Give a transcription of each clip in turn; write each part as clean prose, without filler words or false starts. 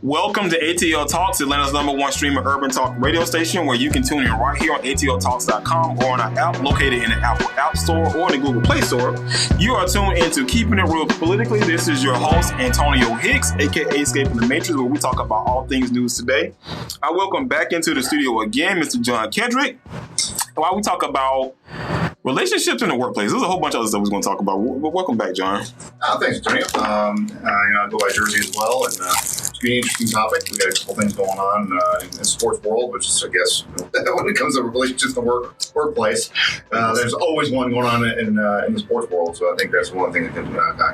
Welcome to ATL Talks, Atlanta's #1 streaming urban talk radio station, where you can tune in right here on atltalks.com or on our app located in the Apple App Store or the Google Play Store. You are tuned into Keeping It Real Politically. This is your host, Antonio Hicks, aka Escaping the Matrix, where we talk about all things news today. I welcome back into the studio again, Mr. John Koeddrich, while we talk about relationships in the workplace. There's a whole bunch of other stuff we're going to talk about. Welcome back, John. Thanks, Antonio. I go by Jersey as well, and it's been an interesting topic. We got a couple things going on in the sports world, which is, I guess, when it comes to relationships in the workplace, there's always one going on in the sports world. So I think that's one thing that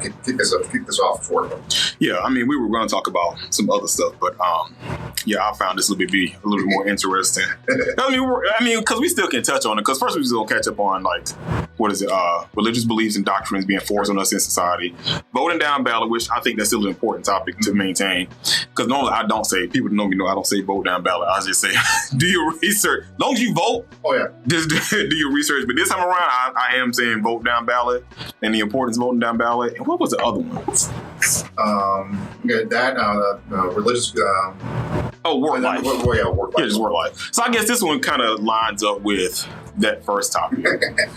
can kick this off for you. Yeah, I mean, we were going to talk about some other stuff, but I found this will be a little bit more interesting. I mean, because we still can touch on it. Because first, we're just going to catch up on religious beliefs and doctrines being forced on us in society. Voting down ballot, which I think that's still an important topic to maintain. Because normally I don't say, people know me know I don't say vote down ballot. I just say, do your research. As long as you vote, just do your research. But this time around, I am saying vote down ballot and the importance of voting down ballot. And what was the other one? Religious. Work life. Work life. Yeah, just work life. So I guess this one kind of lines up with that first topic,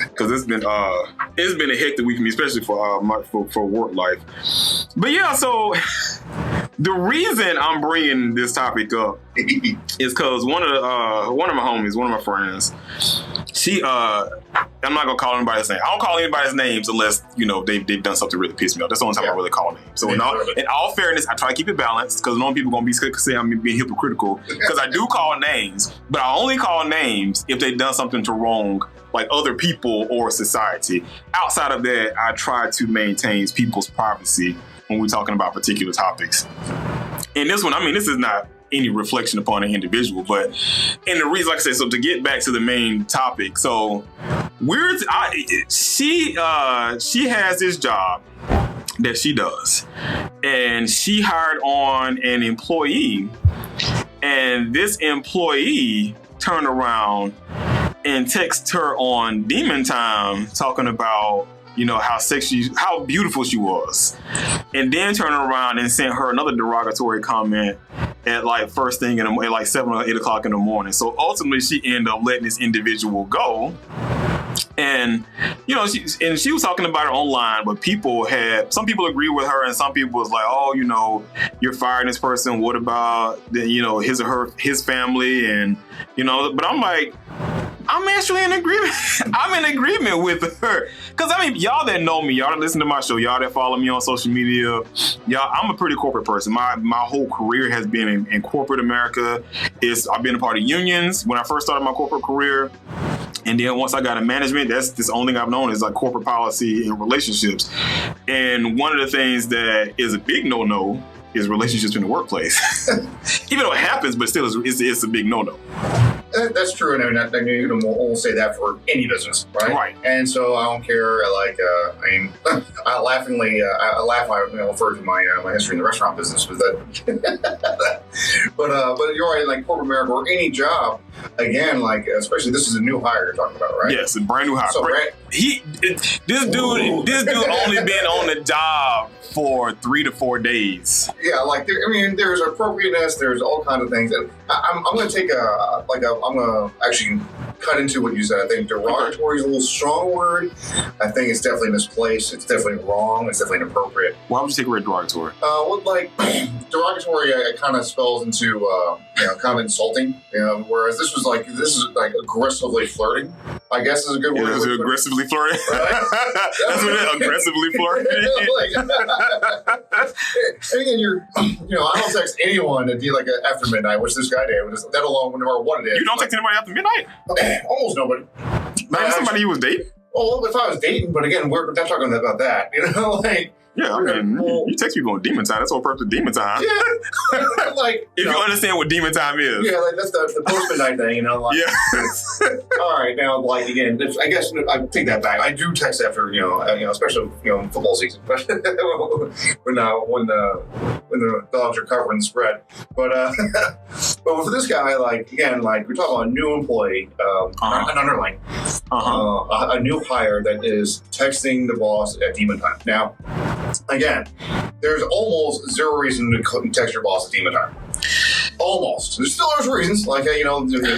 because it's been a hectic week for me, especially for work life. But yeah, so the reason I'm bringing this topic up is because one of my homies, one of my friends, she I'm not gonna call anybody's name. I don't call anybody's names unless they've done something to really piss me off. That's the only time I really call names. So in all fairness, I try to keep it balanced, because no people gonna be say I'm being hypocritical, because I do call names, but I only call names if they've done something to wrong like other people or society. Outside of that, I try to maintain people's privacy when we're talking about particular topics. And this one, I mean, this is not any reflection upon an individual, but and the reason, like I said, so to get back to the main topic, so she has this job that she does, and she hired on an employee, and this employee turned around and texted her on Demon Time talking about how beautiful she was, and then turned around and sent her another derogatory comment at like first thing at like 7 or 8 o'clock in the morning. So ultimately, she ended up letting this individual go. And she was talking about it online, but some people agree with her, and some people was like, oh, you're firing this person. What about his or her, his family? And but I'm like, I'm actually in agreement. I'm in agreement with her. Because, I mean, y'all that know me, y'all that listen to my show, y'all that follow me on social media, I'm a pretty corporate person. My whole career has been in corporate America. I've been a part of unions when I first started my corporate career. And then once I got in management, that's the only thing I've known is like corporate policy and relationships. And one of the things that is a big no-no is relationships in the workplace. Even though it happens, but still it's a big no-no. That's true, and I mean, we'll say that for any business, right? Right. And so I don't care. I laugh when I refer to my history in the restaurant business, but but you're right. Like corporate America or any job, again, especially this is a new hire you're talking about, right? Yes, a brand new hire. So, this dude only been on the job for 3 to 4 days. Yeah, there's appropriateness, there's all kinds of things, and I'm going to take I'm going to actually cut into what you said. I think derogatory is a little strong word. I think it's definitely misplaced. It's definitely wrong. It's definitely inappropriate. Why would you take the word derogatory? Derogatory kind of spells into kind of insulting. Whereas this is aggressively flirting, I guess is a good word. Is it aggressively flirting? Right? That's what it is, aggressively flirting. And again, I don't text anyone after midnight, which this guy did. That alone, no matter what it is. You don't text anybody after midnight? Almost nobody. Maybe somebody you was dating? Well, if I was dating, but again, we're not talking about that. Yeah, I mean, you text people on Demon Time. That's all purpose of Demon Time. Yeah. If you understand what Demon Time is. Yeah, that's the post-midnight thing, Yeah. All right, now, again, I guess I take that back. I do text after, especially, football season. when the dogs are covering the spread. But for this guy, again, we're talking about a new employee, an underling, a new hire that is texting the boss at Demon Time. Now, again, there's almost zero reason to text your boss at Demon Time. almost. There's reasons, like,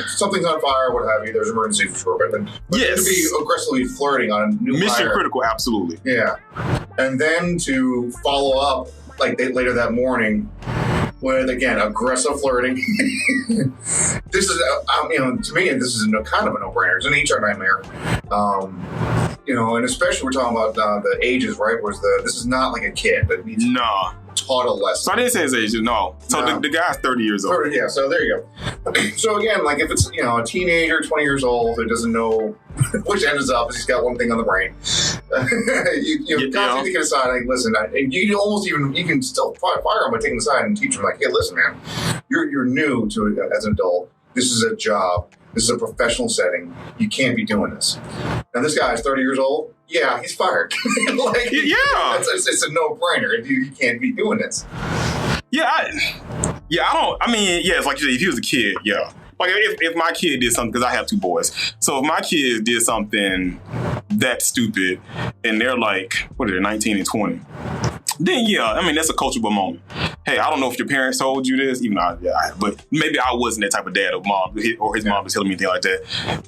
something's on fire, what have you. There's emergency for sure. But yes. To be aggressively flirting on a new mission hire, critical, absolutely. Yeah. And then to follow up, later that morning, with, again, aggressive flirting. This is, to me, this is kind of a no-brainer. It's an HR nightmare. And especially we're talking about the ages, right? This is not like a kid that needs taught a lesson. So I didn't say his age, no. So the guy's 30 years old. 30, yeah, so there you go. So again, like if it's, a teenager, 20 years old, who doesn't know which end is up, he's got one thing on the brain. You constantly can decide, like, listen, you can still fire him by taking him aside and teach him, like, hey, listen, man, you're new to it as an adult. This is a job. This is a professional setting. You can't be doing this. Now, this guy is 30 years old. Yeah, he's fired. It's a no-brainer. You can't be doing this. It's like you said, if he was a kid, yeah. Like if my kid did something, because I have two boys. So if my kids did something that stupid and they're like, 19 and 20, then that's a coachable moment. Hey, I don't know if your parents told you this, but maybe I wasn't that type of dad or mom, or his mom was telling me anything like that.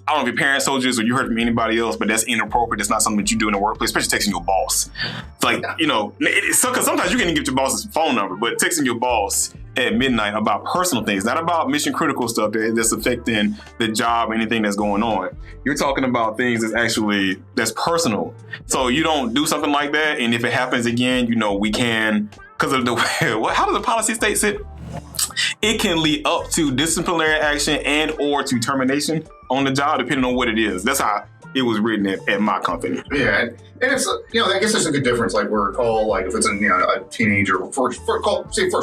I don't know if your parents told you this or you heard from anybody else, but that's inappropriate. That's not something that you do in the workplace, especially texting your boss. It's like, because sometimes you can get your boss's phone number, but texting your boss at midnight about personal things, not about mission critical stuff that's affecting the job or anything that's going on. You're talking about things that's personal. So you don't do something like that. And if it happens again, we can, because of how does the policy state it? It can lead up to disciplinary action and or to termination on the job, depending on what it is. That's how it was written at my company. Yeah, and it's I guess there's a good difference. Like we're called, like if it's a teenager first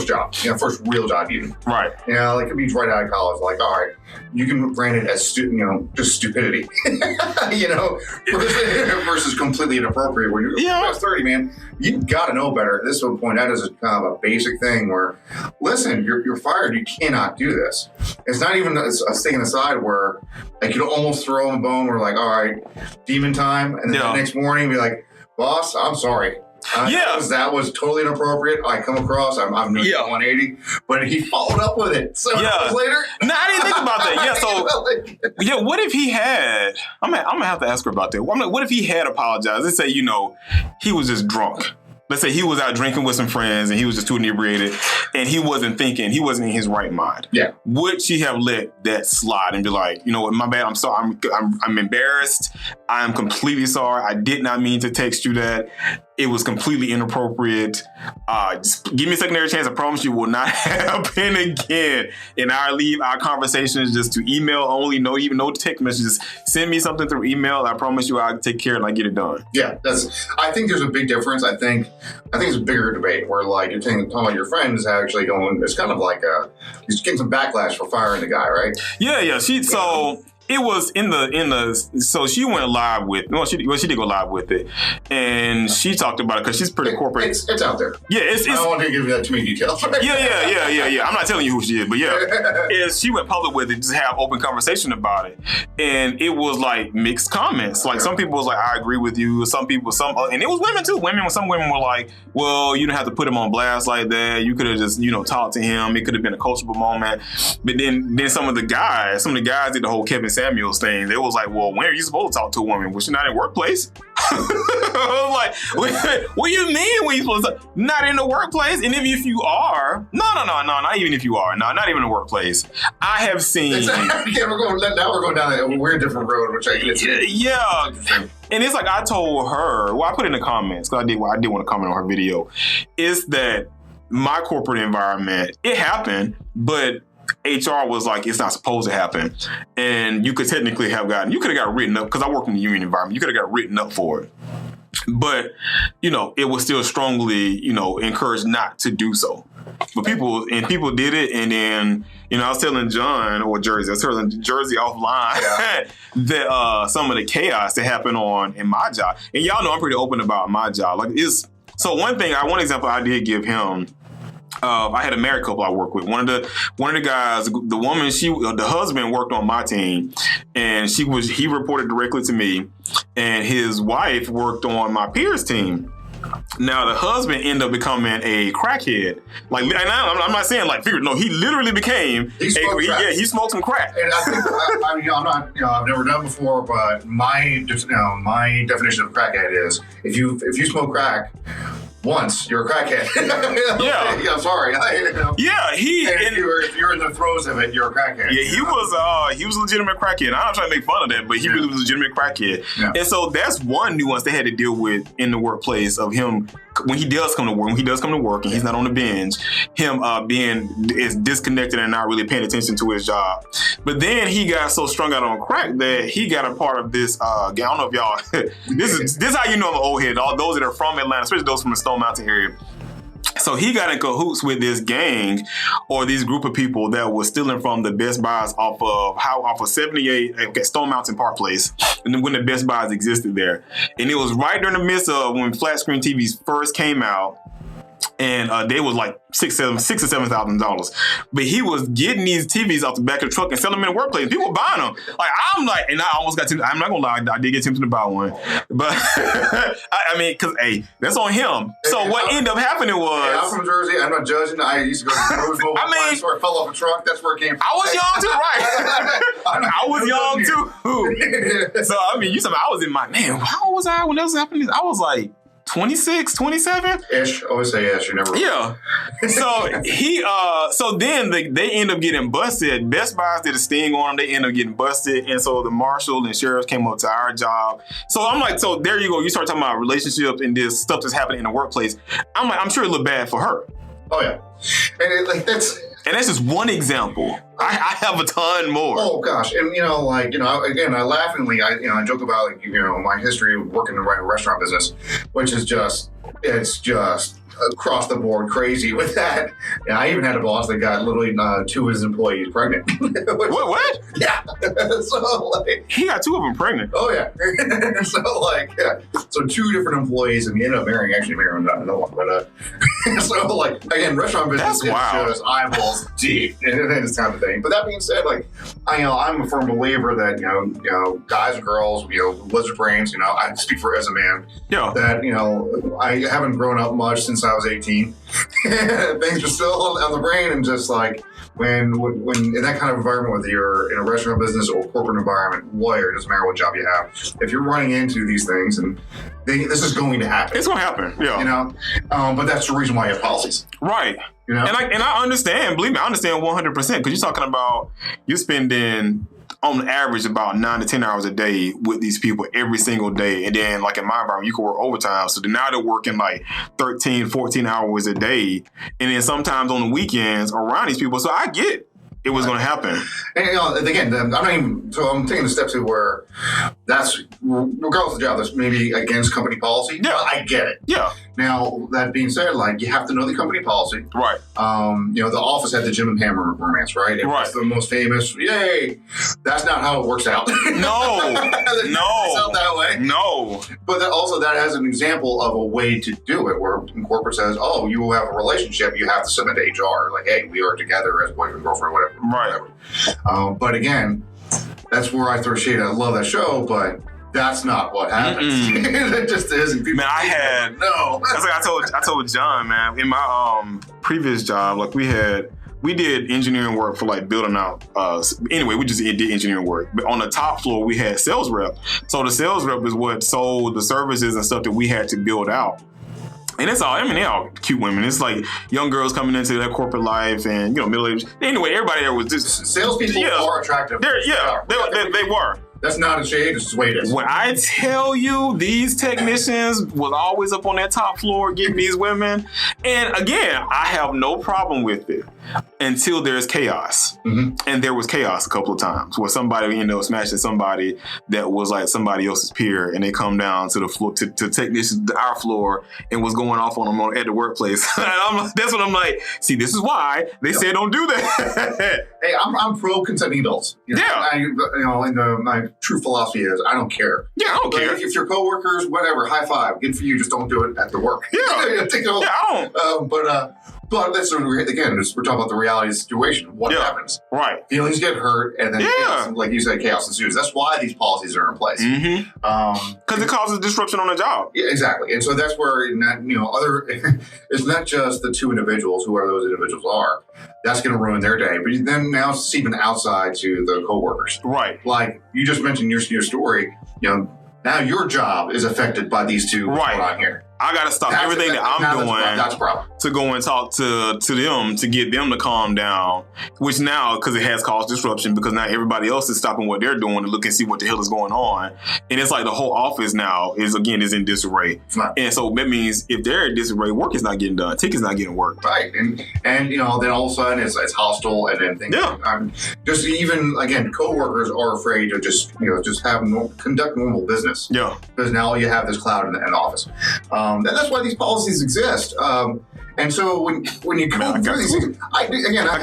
job, first real job even. Right. Like it means right out of college. Like, all right, you can brand it as just stupidity. Versus completely inappropriate. When you're 30, man, you got to know better. This would point out as a kind of a basic thing where, listen, you're fired. You cannot do this. It's not even a thing aside where like you almost throw him a bone. We're like, all right, demon time, and then the next morning be like, boss, I'm sorry. That was totally inappropriate. I come across, I'm new 180, but he followed up with it 7 hours later. No, I didn't think about that. So, what if he had? I'm gonna have to ask her about that. What if he had apologized? Let's say, he was just drunk. Let's say he was out drinking with some friends and he was just too inebriated and he wasn't thinking, he wasn't in his right mind. Yeah. Would she have let that slide and be like, my bad, I'm sorry, I'm embarrassed. I'm completely sorry. I did not mean to text you that. It was completely inappropriate. Just give me a secondary chance. I promise you will not happen again. And I leave our conversations just to email only, no text messages. Send me something through email. I promise you I'll take care and I get it done. Yeah, I think there's a big difference. I think it's a bigger debate where like you're talking about your friend is actually going, it's kind of like he's getting some backlash for firing the guy, right? Yeah. So it was so she went live with, she did go live with it. And she talked about it because she's pretty corporate. It's out there. Yeah, I don't want to give you that too many details. Yeah. I'm not telling you who she is, but she went public with it, just have open conversation about it. And it was like mixed comments. Like some people was like, I agree with you. Some people, and it was women too. Some women were like, well, you don't have to put him on blast like that. You could have just, talked to him. It could have been a coachable moment. But then some of the guys did the whole Kevin Samuels thing. They was like, well, when are you supposed to talk to a woman? Was she not in workplace? I was like, what do you mean when you supposed to? Not in the workplace? And if you are, no, not even if you are. No, not even in the workplace. I have seen. We're going down a weird different road, which I get. Yeah. And it's like I told her, I put in the comments, because I did want to comment on her video, is that my corporate environment, it happened, but HR was like, it's not supposed to happen. And you could technically have you could have got written up, because I work in the union environment, you could have got written up for it. But, it was still strongly, encouraged not to do so. But people did it. And then, I was telling John or Jersey, offline that some of the chaos that happened in my job. And y'all know I'm pretty open about my job. One example I did give him, I had a married couple I worked with. One of the guys, the woman, the husband worked on my team, and he reported directly to me, and his wife worked on my peers team. Now the husband ended up becoming a crackhead. Like, and I'm not saying like figure. No, he literally became. He smoked some crack. And I think I'm not. I've never done it before, but my definition of crackhead is if you smoke crack once, you're a crackhead. Yeah. I'm sorry. Yeah, if you're in the throes of it, you're a crackhead. Yeah, he was a legitimate crackhead. I'm not trying to make fun of that, but he really was a legitimate crackhead. Yeah. And so that's one nuance they had to deal with in the workplace of him when he does come to work and he's not on the bench, him being is disconnected and not really paying attention to his job. But then he got so strung out on crack that he got a part of this. I don't know if y'all. this is how you know I'm an old head. All those that are from Atlanta, especially those from the Stone Mountain area. So he got in cahoots with this gang or these group of people that was stealing from the Best Buys off of 78 Stone Mountain Park Place, and when the Best Buys existed there. And it was right during the midst of when flat screen TVs first came out. And they was like $6,000 or $7,000. But he was getting these TVs off the back of the truck and selling them in the workplace. People were buying them. Like, I'm like, and I almost got tempted. I'm not gonna lie, I did get tempted to buy one. But I mean, because that's on him. So what ended up happening was, I'm from Jersey. I'm not judging. I used to go to the Rose Bowl. So I fell off a truck. That's where it came from. I was young too, right? I was young too. So I mean, I was in my how old was I when that was happening? I was like 26, 27? Ish. Always say ish. You never. Yeah. So so then they end up getting busted. Best Buys did a sting on them. They end up getting busted. And so the marshal and sheriffs came up to our job. So I'm like, so there you go. You start talking about relationships and this stuff that's happening in the workplace. I'm like, I'm sure it looked bad for her. Oh, yeah. And that's just one example. I have a ton more. Oh gosh, and again, I laughingly, I joke about my history of working in the restaurant business, which is it's just across the board crazy with that. And I even had a boss that got literally 2 of his employees pregnant. What? Yeah. So he got 2 of them pregnant. Oh yeah. So 2 different employees, and he ended up marrying another one. But so again, restaurant business is just eyeballs deep and this kind of thing. But that being said, I'm a firm believer that guys and girls, lizard brains. I speak for as a man. Yeah. That I haven't grown up much since I was 18. Things are still on the brain, and just when in that kind of environment, whether you're in a restaurant business or corporate environment, lawyer, doesn't matter what job you have, if you're running into these things, and this is going to happen. It's going to happen, yeah. But that's the reason why you have policies. Right. And I understand, believe me, I understand 100%, because you're talking about you're spending on average about 9 to 10 hours a day with these people every single day. And then in my environment, you can work overtime. So now they're working 13, 14 hours a day. And then sometimes on the weekends around these people. So I get it was going to happen. And again, I'm taking the step to where that's, regardless of the job, that's maybe against company policy. Yeah. I get it. Yeah. Now, that being said, you have to know the company policy. Right. The Office had the Jim and Hammer romance, right? It's the most famous. Yay! That's not how it works out. No. It's not that way. No. But that has an example of a way to do it, where corporate says, "Oh, you will have a relationship. You have to submit to HR. Hey, we are together as boyfriend, girlfriend, whatever." Right. But again, that's where I throw shade. I love that show, but that's not what happens. It just isn't. Man, That's I told John, man, in my previous job, we did engineering work for building out. Anyway, we just did engineering work. But on the top floor, we had sales rep. So the sales rep is what sold the services and stuff that we had to build out. And it's all, they're all cute women. It's young girls coming into their corporate life and, middle-aged. Anyway, everybody there was just... Salespeople are attractive. They were. That's not a shade. It's just the way it is. When I tell you these technicians was always up on that top floor getting these women. And again, I have no problem with it until there's chaos. Mm-hmm. And there was chaos a couple of times where somebody ended up smashing somebody that was somebody else's peer, and they come down to the floor, to technicians, to our floor, and was going off on them at the workplace. That's what I'm like, see, this is why they said don't do that. Hey, I'm pro consenting adults. My true philosophy is I don't care. Yeah, I don't care. If your coworkers, whatever, high five, good for you. Just don't do it at the work. Yeah, take it home. Yeah, I don't. But that's again, we're talking about the reality of the situation. What happens? Right. Feelings get hurt, and then chaos, like you said, chaos ensues. That's why these policies are in place. Because it causes disruption on the job. Yeah, exactly. And so that's where it's not just the two individuals, whoever those individuals are, that's going to ruin their day. But then now it's even outside to the coworkers. Right. Like you just mentioned your story, now your job is affected by these two going on here. I got to stop everything that I'm doing that's a problem. to go and talk to them to get them to calm down, which now, because it has caused disruption, because now everybody else is stopping what they're doing to look and see what the hell is going on. And it's like the whole office now is in disarray. Right. And so that means if they're in disarray, work is not getting done. Tickets not getting worked. Right. And then all of a sudden it's hostile, and then things. Yeah. Just even, again, coworkers are afraid to just conduct normal business. Yeah. Because now you have this cloud in the office. And that's why these policies exist. And so when you go through these things, I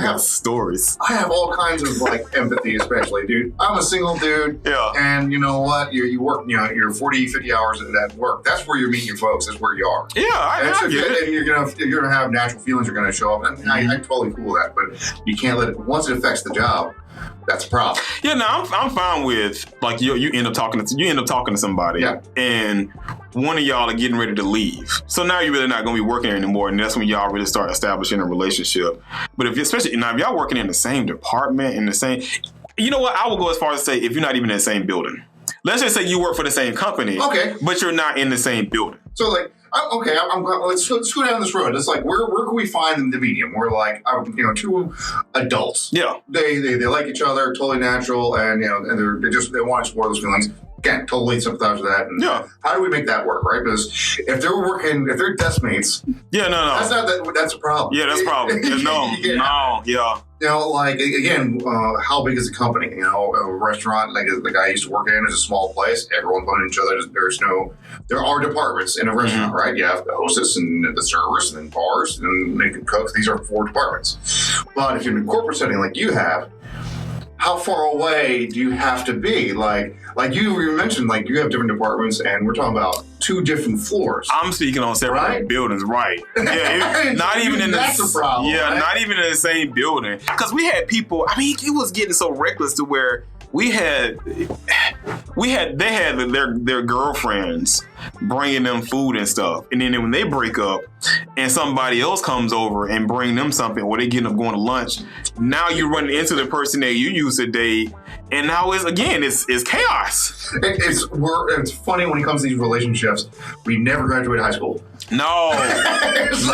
have stories. I have all kinds of empathy, especially, dude. I'm a single dude. Yeah. And you know what? You work, you're 40, 50 hours at work. That's where you're meeting your folks. That's where you are. Yeah, I get it. And you're gonna have natural feelings are gonna show up. And I totally cool with that. But you can't let it, once it affects the job, that's a problem. Yeah, no, I'm fine with you end up talking to somebody, and one of y'all are getting ready to leave. So now you're really not going to be working anymore, and that's when y'all really start establishing a relationship. But if y'all working in the same department, you know what? I will go as far as to say if you're not even in the same building. Let's just say you work for the same company, but you're not in the same building. So let's go down this road. It's like where can we find the medium? We're two adults. Yeah, they like each other, totally natural, and they want to explore those feelings. Again, totally sympathize with that. And how do we make that work, right? Because if they're desk mates, that's a problem. Yeah, that's a problem. How big is the company? A restaurant like I used to work in is a small place. Everyone's known each other. There are departments in a restaurant, right? You have the hostess and the servers, and then bars, and they can cook. These are 4 departments. But if you're in a corporate setting like you have, how far away do you have to be? Like you mentioned, you have different departments, and we're talking about 2 different floors. I'm speaking on separate buildings, right? Yeah, not even in that's a problem. Yeah, right? Not even in the same building. Because we had people. I mean, it was getting so reckless to where they had their girlfriends bringing them food and stuff, and then when they break up and somebody else comes over and bring them something, or they get up going to lunch, now you're running into the person that you used to date, and now it's chaos. It's funny when it comes to these relationships. We never graduated high school. No. What's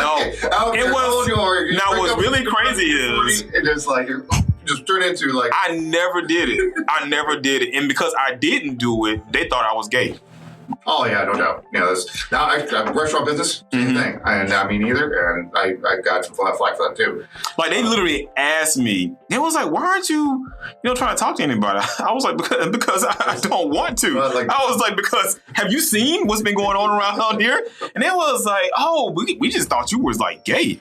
really crazy is it is just turn into I never did it. And because I didn't do it, they thought I was gay. Oh yeah, no doubt. Restaurant business, same thing. And me neither. And I got some flack for that too. They literally asked me. It was like, why aren't you, trying to talk to anybody? I was like, because I don't want to. I was like, because have you seen what's been going on around here? And it was like, oh, we just thought you was gay.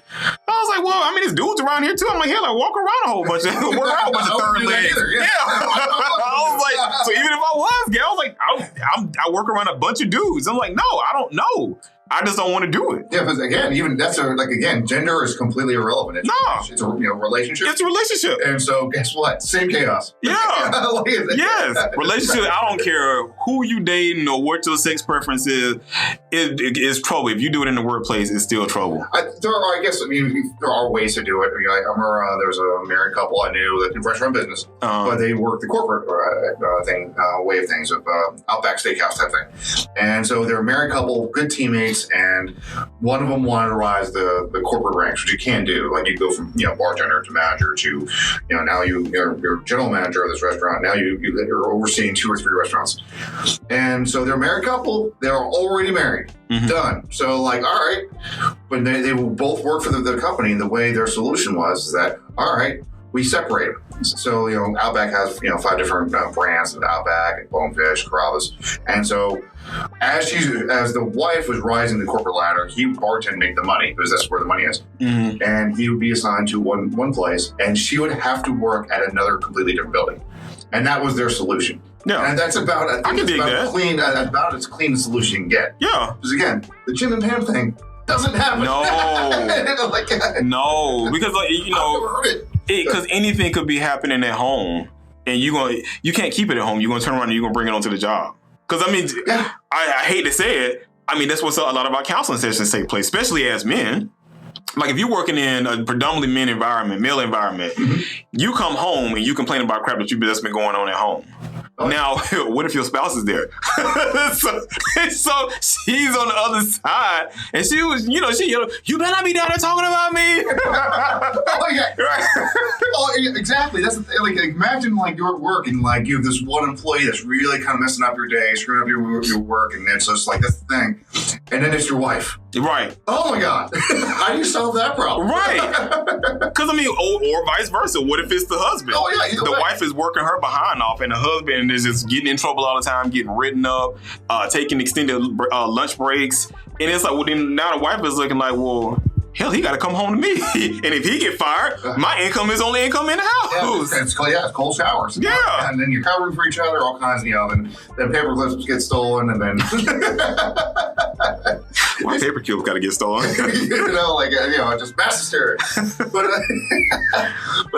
I was like, well, I mean, there's dudes around here too. I'm like, yeah, walk around a whole bunch of third legs. Yeah. I was like, so even if I was gay, I was like, I work around a bunch of dudes. I'm like, no, I don't know. I just don't want to do it. Yeah, because again, even that's gender is completely irrelevant. It's a relationship. It's a relationship. And so guess what? Same chaos. Yeah. Yes. Relationship, I don't care who you dating or what your sex preference is. It is trouble. If you do it in the workplace, it's still trouble. There are ways to do it. I remember there was a married couple I knew that did restaurant business, but they worked the corporate way of things, of Outback Steakhouse type thing. And so they're a married couple, good teammates, and one of them wanted to rise the corporate ranks, which you can do. You go from bartender to manager to now you're general manager of this restaurant. Now you're overseeing 2 or 3 restaurants, and so they're a married couple. They're already married, done. So all right, but they will both work for the company. And the way their solution was that all right, we separate them. So Outback has 5 different brands, and Outback and Bonefish, Carrabba's, and so. As the wife was rising the corporate ladder, he would bartend and make the money because that's where the money is. And he would be assigned to one place, and she would have to work at another completely different building. And that was their solution. Yeah, and that's about as clean a solution you can get. Yeah, because again, the Jim and Pam thing doesn't happen. No. No, because because anything could be happening at home, and you can't keep it at home. You're gonna turn around and you're gonna bring it onto the job. Because I hate to say it. I mean, that's what a lot of our counseling sessions take place, especially as men. Like if you're working in a predominantly male environment, you come home and you complain about crap that's been going on at home. Now, what if your spouse is there? so she's on the other side, and she was, you better not be down there talking about me. Exactly. That's the thing. Like, imagine like you're at work and like you have this one employee that's really kind of messing up your day, screwing up your work, and it's just like that's the thing. And then it's your wife. Right. Oh my God. How do you solve that problem? Right. Because or vice versa. What if it's the husband? Oh yeah. The wife is working her behind off, and the husband is just getting in trouble all the time, getting written up, taking extended lunch breaks, and it's like, well, then now the wife is looking like, well, hell, he got to come home to me, and if he get fired, my income is only income in the house. It's cold showers. Yeah, and then you're covering for each other, all kinds of, then paper clips get stolen, and then my paper clip got to get stolen. Just mass hysteria. But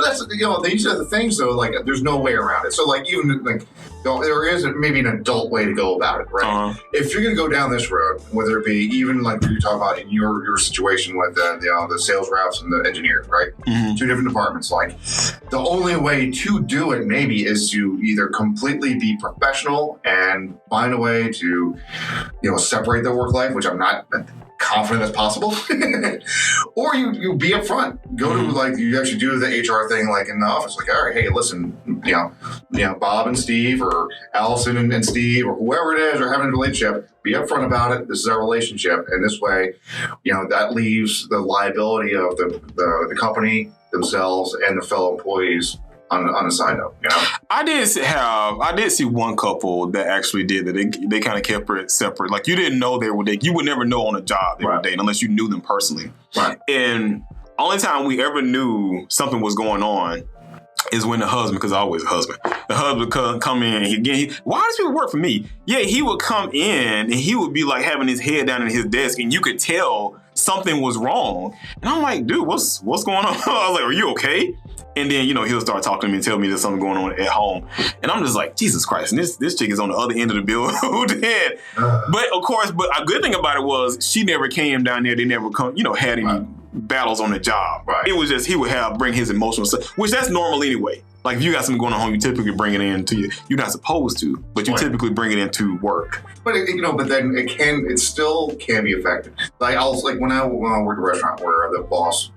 that's these are the things though. Like, there's no way around it. So like even like. There is maybe an adult way to go about it, right? If you're going to go down this road, whether it be even like what you talk about in your situation with the sales reps and the engineers, right? Mm-hmm. Two different departments. Like, the only way to do it maybe is to either completely be professional and find a way to, separate their work life, which I'm not confident that's possible, or you be upfront. Go to you actually do the HR thing like in the office. Like, all right, hey, listen, Bob and Steve, or Allison and Steve, or whoever it is, are having a relationship. Be upfront about it. This is our relationship, and this way, that leaves the liability of the company themselves and the fellow employees on a side note. I did see one couple that actually did that. They kind of kept it separate. Like, you didn't know you would never know on a job they were dating unless you knew them personally. Right. And only time we ever knew something was going on is when the husband, because always a husband, the husband would come in. Why does people work for me? Yeah, he would come in and he would be like having his head down in his desk, and you could tell something was wrong. And I'm like, dude, what's going on? I was like, are you okay? And then, he'll start talking to me and tell me there's something going on at home. And I'm just like, Jesus Christ. And this chick is on the other end of the building. But of course, a good thing about it was she never came down there. They never had any battles on the job. Right. It was just, he would bring his emotional stuff, which that's normal anyway. Like, if you got something going on at home, you typically bring it into you. You're not supposed to, but you typically bring it into work. But but then it still can be effective. Like, when I worked at a restaurant where the boss,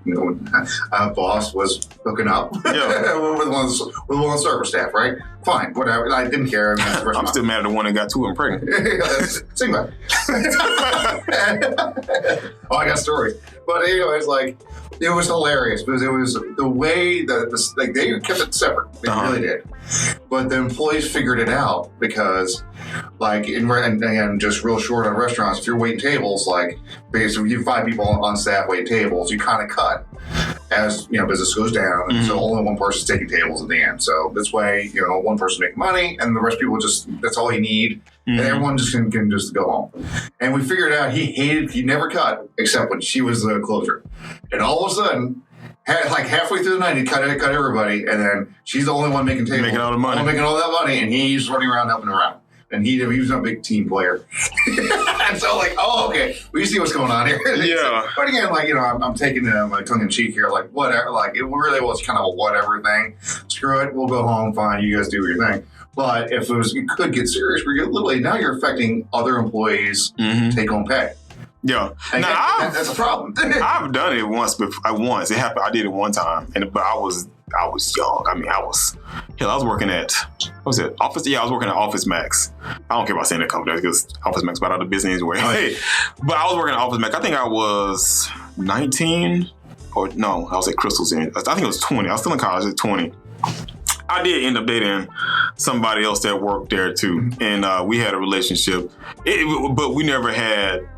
boss was hooking up with one of the server staff, right? Fine, whatever. I didn't care. I'm still mad at the one that got 2 of them pregnant. Sing about it. Oh, I got stories. But it's like, it was hilarious because it was the way that they kept it separate. They really did. But the employees figured it out because, like, and just real short on restaurants, if you're waiting tables, like, basically you have 5 people on staff waiting tables, you kind of cut as business goes down, and so only one person's taking tables at the end. So this way, one person making money, and the rest of people that's all you need, and everyone just can just go home. And we figured out he never cut except when she was the closer, and all of a sudden, like halfway through the night, he cut everybody, and then she's the only one making tables, making all the money, making all that money, and he's running around helping around. And he was a big team player. And so, like, oh, okay, we see what's going on here. Yeah. But again, like, I'm taking my tongue in cheek here, like, whatever. Like, it really was kind of a whatever thing. Screw it, we'll go home, fine, you guys do your thing. But if it could get serious, where now you're affecting other employees' take-home pay. Yeah. And that's a problem. I've done it once. It happened. I did it one time, but I was young. I mean, I was working at, what was it? Office? Yeah, I was working at Office Max. I don't care about saying that company because Office Max about out of business anyway. But I was working at Office Max. I think I was 19, or no, I was at Crystal's Inn. I think it was 20. I was still in college at 20. I did end up dating somebody else that worked there too, and we had a relationship. But we never had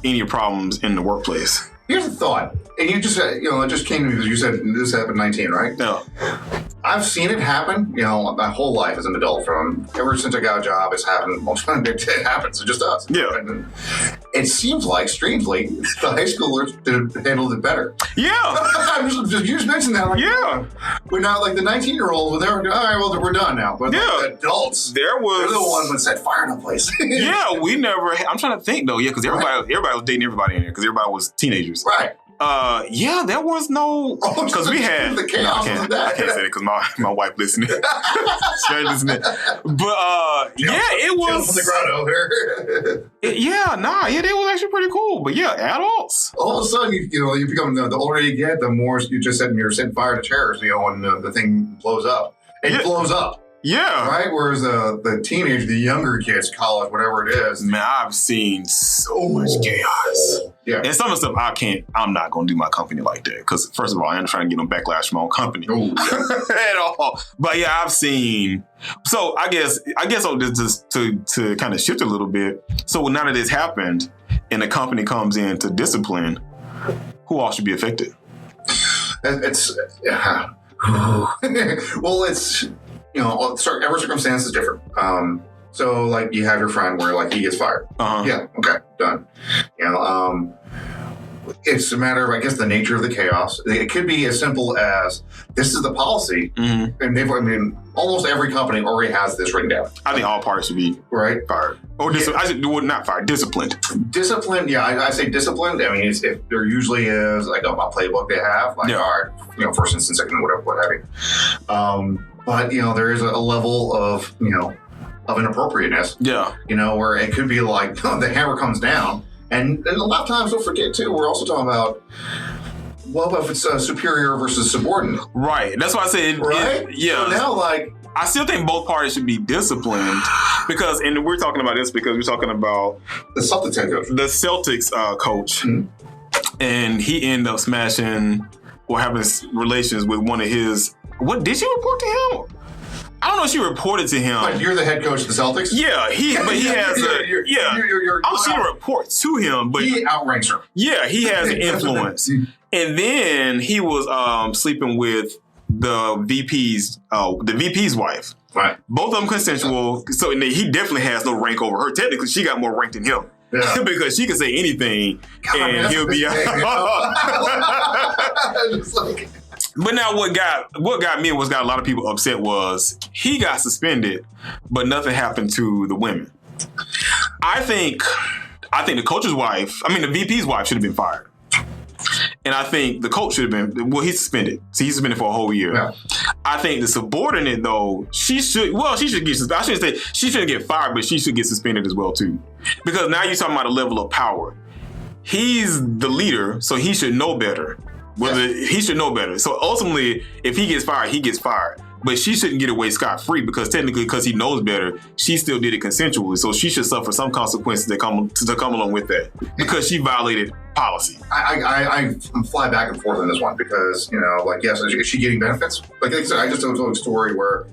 any problems in the workplace. Here's a thought, and you just said, it just came to me because you said this happened at 19, right? Yeah. I've seen it happen, my whole life as an adult. From ever since I got a job, it's happened. It happens. It just does. Yeah. And it seems like, strangely, the high schoolers handled it better. Yeah. You just mentioned that. Like, Yeah. We're not like the 19-year-olds. When they were all right, well, we're done now. But Yeah. like, the adults, There was. they're the ones that set fire to the place. Yeah, we never. I'm trying to think though. Yeah, because everybody was dating everybody in here because everybody was teenagers. Right. Yeah, there was no because we had. The chaos I of that. can't say it because my wife listening. She ain't listening. But yeah, it was. From the grotto here. It was actually pretty cool. But yeah, adults. All of a sudden, you become the older you get, the more you just said you're setting fire to chairs. When the thing blows up, it blows up. Yeah. Right? Whereas the teenage, the younger kids, college, whatever it is. Man, I've seen so much chaos. Yeah. And some of the stuff I'm not going to do my company like that. Because first of all, I ain't trying to get no backlash from my own company. Ooh. At all. But yeah, I've seen. So I guess just to kind of shift a little bit. So when none of this happened and the company comes in to discipline, who all should be affected? It's, well, it's, every circumstance is different. So like you have your friend where like he gets fired. Uh-huh. Yeah. Okay. Done. It's a matter of, I guess, the nature of the chaos. It could be as simple as this is the policy, and almost every company already has this written down. I think all parties should be fired. Or not fired, disciplined. Disciplined, yeah, I say disciplined. I mean, if there usually is like a playbook they have, like, all right, first instance, second, whatever, what have you. But there is a level of inappropriateness. Yeah. Where it could be like the hammer comes down. And a lot of times, don't forget, too, we're also talking about, well, if it's superior versus subordinate. Right. That's why I said, right? Yeah. So now, like, I still think both parties should be disciplined because, and we're talking about this because we're talking about the Celtics head coach. The Celtics coach. Mm-hmm. And he ended up smashing or having relations with one of his, what, did she report to him? I don't know if she reported to him. Like, you're the head coach of the Celtics? Yeah, he has she didn't report to him, but he outranks her. Yeah, he has influence. And then he was sleeping with the VP's wife. Right. Both of them consensual. So he definitely has no rank over her. Technically, she got more rank than him. Yeah. Because she can say anything and he'll be just like. But now what got me and what got a lot of people upset was he got suspended, but nothing happened to the women. I think the coach's wife, the VP's wife should have been fired. And I think the coach should have been, he's suspended. So he's suspended for a whole year. Yeah. I think the subordinate, though, she should get suspended. I shouldn't say she shouldn't get fired, but she should get suspended as well, too. Because now you're talking about a level of power. He's the leader, so he should know better. He should know better. So ultimately, if he gets fired, he gets fired. But she shouldn't get away scot-free because technically, because he knows better, she still did it consensually. So she should suffer some consequences that come along with that because she violated policy. I fly back and forth on this one because, yes, is she getting benefits? Like I said, I just told a story where,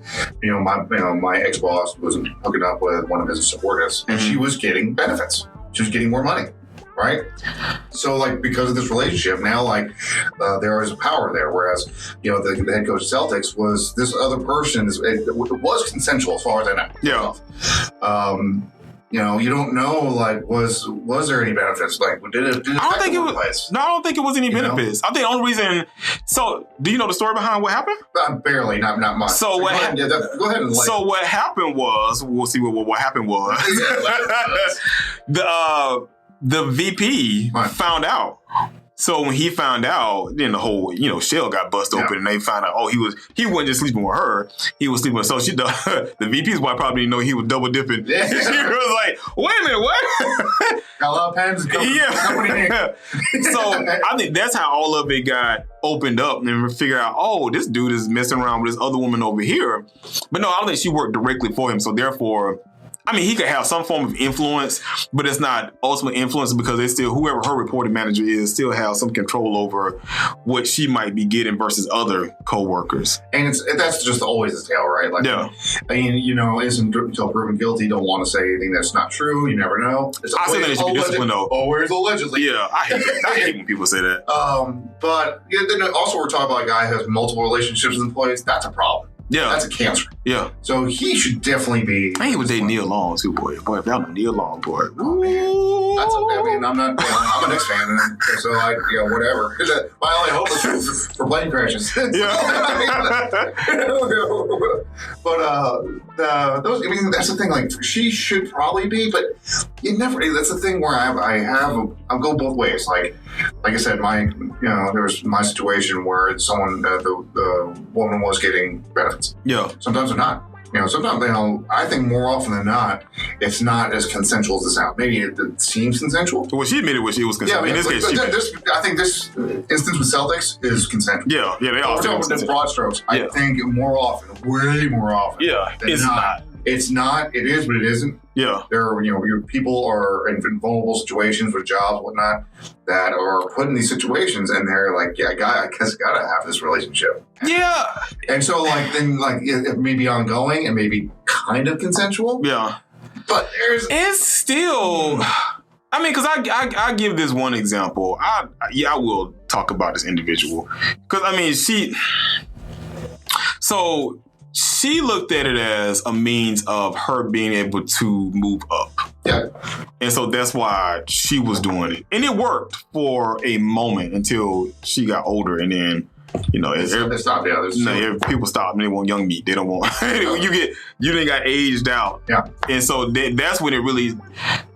my ex-boss was hooking up with one of his subordinates and she was getting benefits. She was getting more money. Right? So, because of this relationship, now, there is power there. Whereas, the head coach of Celtics was this other person. It was consensual as far as I know. Yeah. You don't know, was there any benefits? Did it I don't think it was. No, I don't think it was any benefits. I think the only reason. So, do you know the story behind what happened? Barely, not much. So go ahead and So what happened was, we'll see what happened was. The VP found out. So when he found out, then the whole, shell got busted open and they found out, he wasn't just sleeping with her. He was sleeping with, so the VP's wife probably didn't know he was double dipping. Yeah. She was like, wait a minute, what? Got a lot of pens. So I think that's how all of it got opened up and figure out, this dude is messing around with this other woman over here. But no, I don't think she worked directly for him. So therefore, I mean, he could have some form of influence, but it's not ultimate influence because it's still whoever her reporting manager is still has some control over what she might be getting versus other coworkers. And that's just always the tale, right? Like, yeah. I mean, isn't until proven guilty, you don't want to say anything that's not true. You never know. I say that it should be disciplined, though. Always allegedly. Yeah, I hate when people say that. But then also we're talking about a guy who has multiple relationships with employees. That's a problem. Yeah. That's a cancer. Yeah. So he should definitely be. I ain't with dating Neil Long too, boy. Boy, if y'all know Neil Long, boy. Oh, man. That's okay. I mean, I'm a Knicks fan, and so whatever. My only hope is for plane crashes. Yeah. But that's the thing. Like, she should probably be, but you never. That's the thing where I'll go both ways. Like I said, there was my situation where someone, the woman was getting benefits. Yeah. Sometimes they're not. Sometimes, I think more often than not, it's not as consensual as it sounds. Maybe it seems consensual. Well, she admitted it was consensual. Yeah, in this case, I think this instance with Celtics is consensual. Yeah, they all talking about broad strokes. Yeah. I think more often, way more often. Yeah, it's not. It's not. It is, but it isn't. Yeah. There are, your people are in vulnerable situations with jobs, whatnot, that are put in these situations, and they're like, I guess I gotta have this relationship. Yeah. And so, it may be ongoing and maybe kind of consensual. Yeah. But it's still. I mean, because I give this one example. I will talk about this individual because she looked at it as a means of her being able to move up. Yeah. And so that's why she was doing it. And it worked for a moment until she got older. And then, it stopped. Yeah. People stop and they want young meat. They don't want, you didn't got aged out. Yeah. And so that's when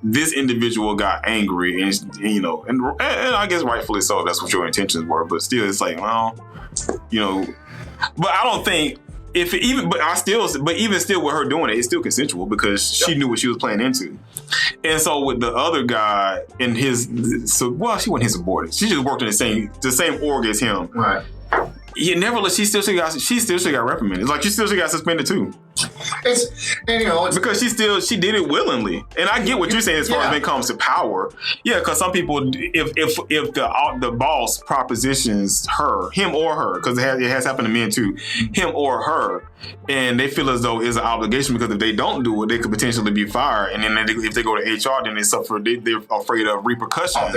this individual got angry and I guess rightfully so. That's what your intentions were. But still, it's like, well, but I don't think, even still with her doing it, it's still consensual because she knew what she was playing into. And so with the other guy and she wasn't his subordinate. She just worked in the same org as him. Right. She still should got reprimanded. It's like she still should got suspended too. Because she did it willingly. And I get what you're saying as far as when it comes to power. Yeah, because some people, if the boss propositions him or her, because it has happened to men too, him or her, and they feel as though it's an obligation because if they don't do it, they could potentially be fired. And then if they go to HR, then they're afraid of repercussions.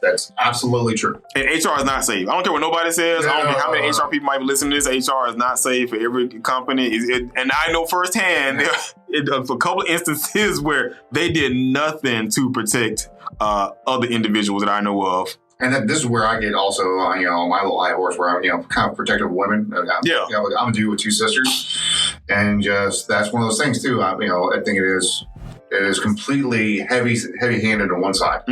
That's absolutely true. And HR is not safe. I don't care what nobody says. I don't care how many HR people might be listening to this. HR is not safe for every company. And I know firsthand a couple of instances where they did nothing to protect other individuals that I know of. And this is where I get also, my little high horse where I'm, kind of protective of women. I'm a dude with two sisters. And that's one of those things too. I think it is completely heavy-handed on one side,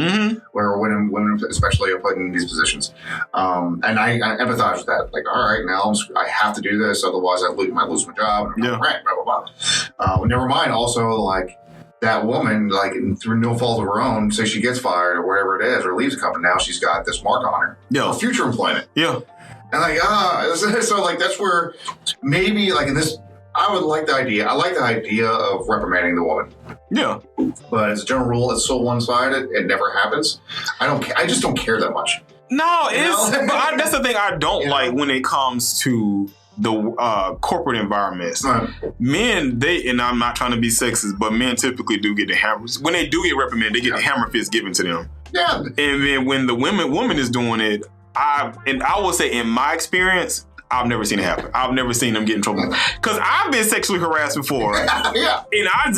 where women especially are put in these positions. And I empathize with that. Like, all right, now I have to do this, otherwise I might lose my job. And blah, blah, blah. Never mind. Also, that woman, through no fault of her own, say she gets fired or whatever it is, or leaves the company. Now she's got this mark on her for future employment. Yeah. And so that's where maybe in this. I would like the idea. I like the idea of reprimanding the woman. Yeah. But as a general rule, it's so one-sided. It never happens. I just don't care that much. No, but that's the thing I don't like when it comes to the corporate environments. Right. Men, and I'm not trying to be sexist, but men typically do get the hammer. When they do get reprimanded, they get the hammer fist given to them. Yeah. And then when the woman is doing it, I will say in my experience, I've never seen it happen. I've never seen them get in trouble. Because I've been sexually harassed before. Yeah. And I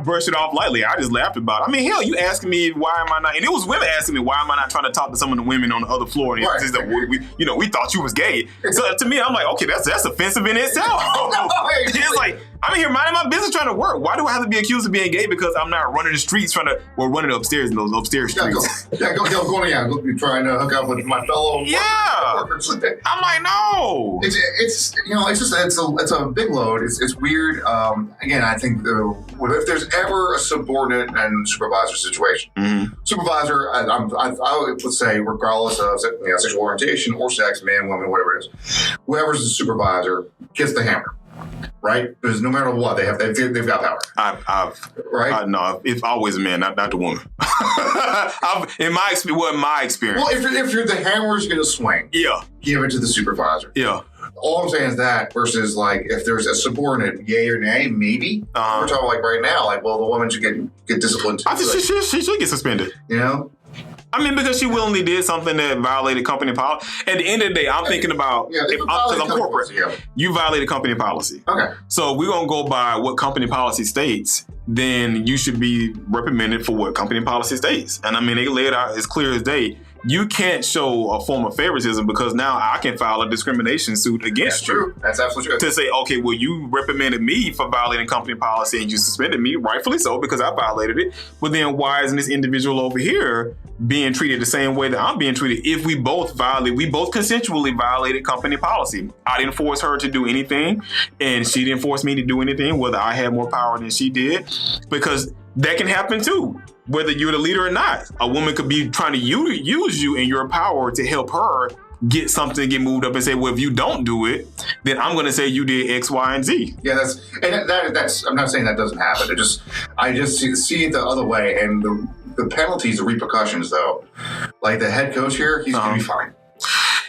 brushed it off lightly. I just laughed about it. I mean, hell, you asking me why am I not, and it was women asking me why am I not trying to talk to some of the women on the other floor. And it's like, we thought you was gay. So to me, I'm like, okay, that's offensive in itself. It's like, I'm here minding my business trying to work. Why do I have to be accused of being gay because I'm not running the streets running upstairs in those upstairs streets? Go trying to hook up with my fellow workers. I'm like, no. It's a big load. It's weird. Again, I think if there's ever a subordinate and supervisor situation, supervisor, I would say regardless of sexual orientation or sex, man, woman, whatever it is, whoever's the supervisor gets the hammer. right? Because no matter what, they've got power. No, it's always a man, not the woman. In my experience. Well, if you're the hammer's going to swing, give it to the supervisor. Yeah. All I'm saying is that versus like if there's a subordinate, yay or nay, maybe. We're talking like right now, like well, the woman should get disciplined too. I think she should get suspended. You know. I mean, because she willingly did something that violated company policy. At the end of the day, I'm thinking about, because I'm corporate, you violated company policy. Okay. So if we're going to go by what company policy states, then you should be reprimanded for what company policy states. And I mean, they lay it out as clear as day. You can't show a form of favoritism because now I can file a discrimination suit against you. True. That's absolutely true. To say, okay, well, you reprimanded me for violating company policy and you suspended me, rightfully so, because I violated it. But then why isn't this individual over here being treated the same way that I'm being treated if we both consensually violated company policy? I didn't force her to do anything and she didn't force me to do anything, whether I had more power than she did, because that can happen too. Whether you're the leader or not, a woman could be trying to use you and your power to help her get something, get moved up and say, well, if you don't do it, then I'm going to say you did X, Y, and Z. Yeah, that's I'm not saying that doesn't happen. I just see it the other way. And the penalties, the repercussions, though, like the head coach here, he's going to be fine.